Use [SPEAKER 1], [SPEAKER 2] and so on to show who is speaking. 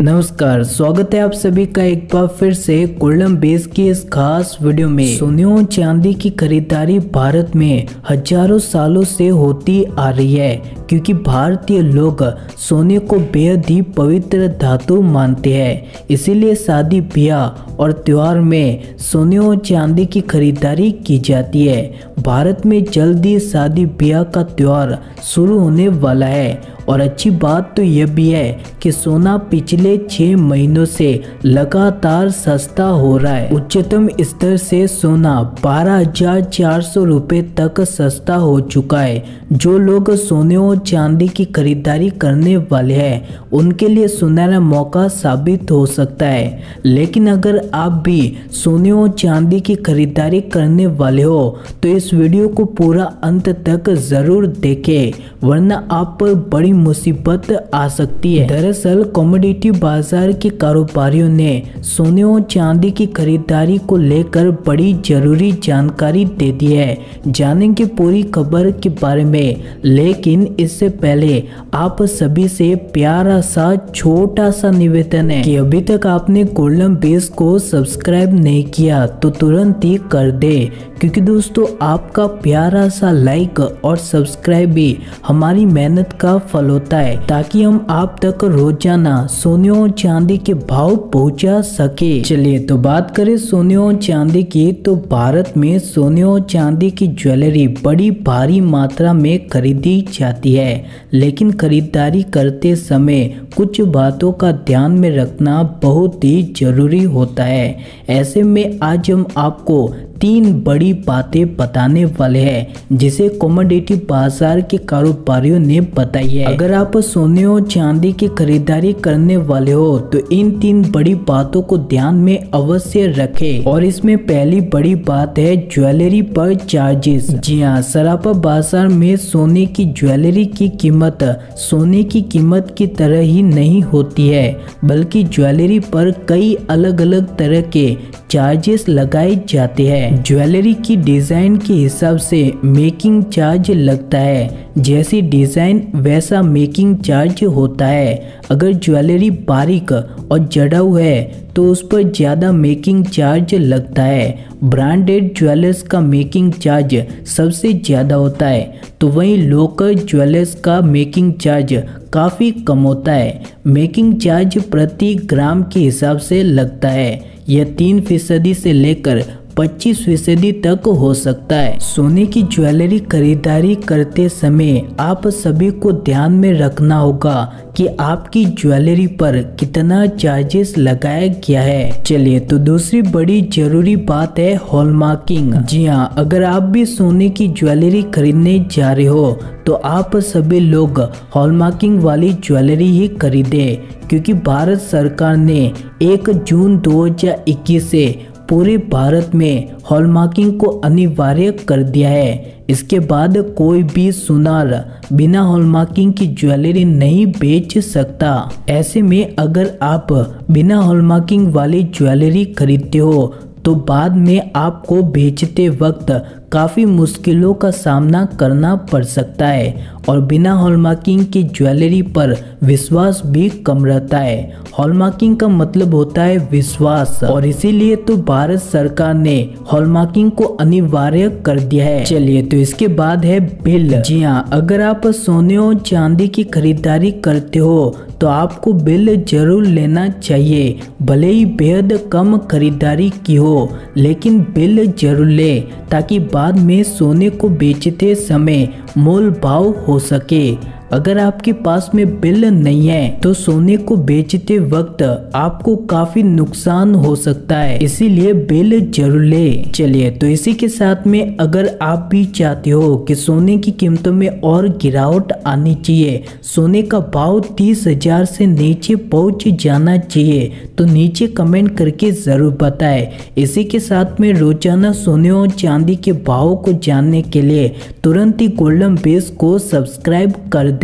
[SPEAKER 1] नमस्कार, स्वागत है आप सभी का एक बार फिर से गोल्डन बेस की इस खास वीडियो में। सोने और चांदी की खरीदारी भारत में हजारों सालों से होती आ रही है, क्योंकि भारतीय लोग सोने को बेहद ही पवित्र धातु मानते हैं। इसीलिए शादी ब्याह और त्योहार में सोने और चांदी की खरीदारी की जाती है। भारत में जल्दी शादी ब्याह का त्योहार शुरू होने वाला है और अच्छी बात तो यह भी है कि सोना पिछले 6 महीनों से लगातार सस्ता हो रहा है। उच्चतम स्तर से सोना 12,400 रुपये तक सस्ता हो चुका है। जो लोग सोने और चांदी की खरीदारी करने वाले हैं उनके लिए सुनहरा मौका साबित हो सकता है। लेकिन अगर आप भी सोने और चांदी की खरीदारी करने वाले हो तो इस वीडियो को पूरा अंत तक जरूर देखें, वरना आप पर बड़ी मुसीबत आ सकती है। दरअसल कमोडिटी बाजार के कारोबारियों ने सोने और चांदी की खरीदारी को लेकर बड़ी जरूरी जानकारी दे दी है। जानेंगे पूरी खबर के बारे में, लेकिन इससे पहले आप सभी से प्यारा सा छोटा सा निवेदन है कि अभी तक आपने गोल्डन बेस को सब्सक्राइब नहीं किया तो तुरंत ही कर दे, क्योंकि दोस्तों आपका प्यारा सा लाइक और सब्सक्राइब भी हमारी मेहनत का फल होता है, ताकि हम आप तक रोजाना सोने और चांदी के भाव पहुंचा सके। चलिए तो बात करें सोने और चांदी की, तो भारत में सोने और चांदी की ज्वेलरी बड़ी भारी मात्रा में खरीदी जाती है, लेकिन खरीदारी करते समय कुछ बातों का ध्यान में रखना बहुत ही जरूरी होता है। ऐसे में आज हम आपको 3 बड़ी बातें बताने वाले हैं जिसे कमोडिटी बाजार के कारोबारियों ने बताई है। अगर आप सोने और चांदी की खरीदारी करने वाले हो तो इन 3 बड़ी बातों को ध्यान में अवश्य रखें। और इसमें पहली बड़ी बात है ज्वेलरी पर चार्जेस। जी हाँ, सराफा बाजार में सोने की ज्वेलरी की कीमत सोने की कीमत की तरह ही नहीं होती है, बल्कि ज्वेलरी पर कई अलग अलग तरह के चार्जेस लगाए जाते हैं। ज्वेलरी की डिजाइन के हिसाब से मेकिंग चार्ज लगता है, जैसी डिजाइन वैसा मेकिंग चार्ज होता है। अगर ज्वेलरी बारीक और जड़ाऊ है तो उस पर ज़्यादा मेकिंग चार्ज लगता है। ब्रांडेड ज्वेलर्स का मेकिंग चार्ज सबसे ज़्यादा होता है, तो वहीं लोकल ज्वेलर्स का मेकिंग चार्ज काफ़ी कम होता है। मेकिंग चार्ज प्रति ग्राम के हिसाब से लगता है। यह 3% से लेकर 25% तक हो सकता है। सोने की ज्वेलरी खरीदारी करते समय आप सभी को ध्यान में रखना होगा कि आपकी ज्वेलरी पर कितना चार्जेस लगाया गया है। चलिए तो दूसरी बड़ी जरूरी बात है हॉलमार्किंग। जी हाँ, अगर आप भी सोने की ज्वेलरी खरीदने जा रहे हो तो आप सभी लोग हॉलमार्किंग वाली ज्वेलरी ही खरीदें, क्योंकि भारत सरकार ने 1 जून 2021 से पूरे भारत में हॉलमार्किंग को अनिवार्य कर दिया है। इसके बाद कोई भी सुनार बिना हॉलमार्किंग की ज्वेलरी नहीं बेच सकता। ऐसे में अगर आप बिना हॉलमार्किंग वाली ज्वेलरी खरीदते हो तो बाद में आपको बेचते वक्त काफ़ी मुश्किलों का सामना करना पड़ सकता है, और बिना हॉलमार्किंग की ज्वेलरी पर विश्वास भी कम रहता है। हॉलमार्किंग का मतलब होता है विश्वास, और इसीलिए तो भारत सरकार ने हॉलमार्किंग को अनिवार्य कर दिया है। चलिए तो इसके बाद है बिल। जी हाँ, अगर आप सोने और चांदी की खरीदारी करते हो तो आपको बिल जरूर लेना चाहिए। भले ही बेहद कम खरीदारी की हो, लेकिन बिल जरूर ले, ताकि बाद में सोने को बेचते समय मोल भाव हो सके। अगर आपके पास में बिल नहीं है तो सोने को बेचते वक्त आपको काफी नुकसान हो सकता है, इसीलिए बिल जरूर ले। चलिए तो इसी के साथ में अगर आप भी चाहते हो कि सोने की कीमतों में और गिरावट आनी चाहिए, सोने का भाव 30,000 से नीचे पहुंच जाना चाहिए, तो नीचे कमेंट करके जरूर बताएं। इसी के साथ में रोजाना सोने और चांदी के भाव को जानने के लिए तुरंत ही गोल्डन बेस को सब्सक्राइब कर दे।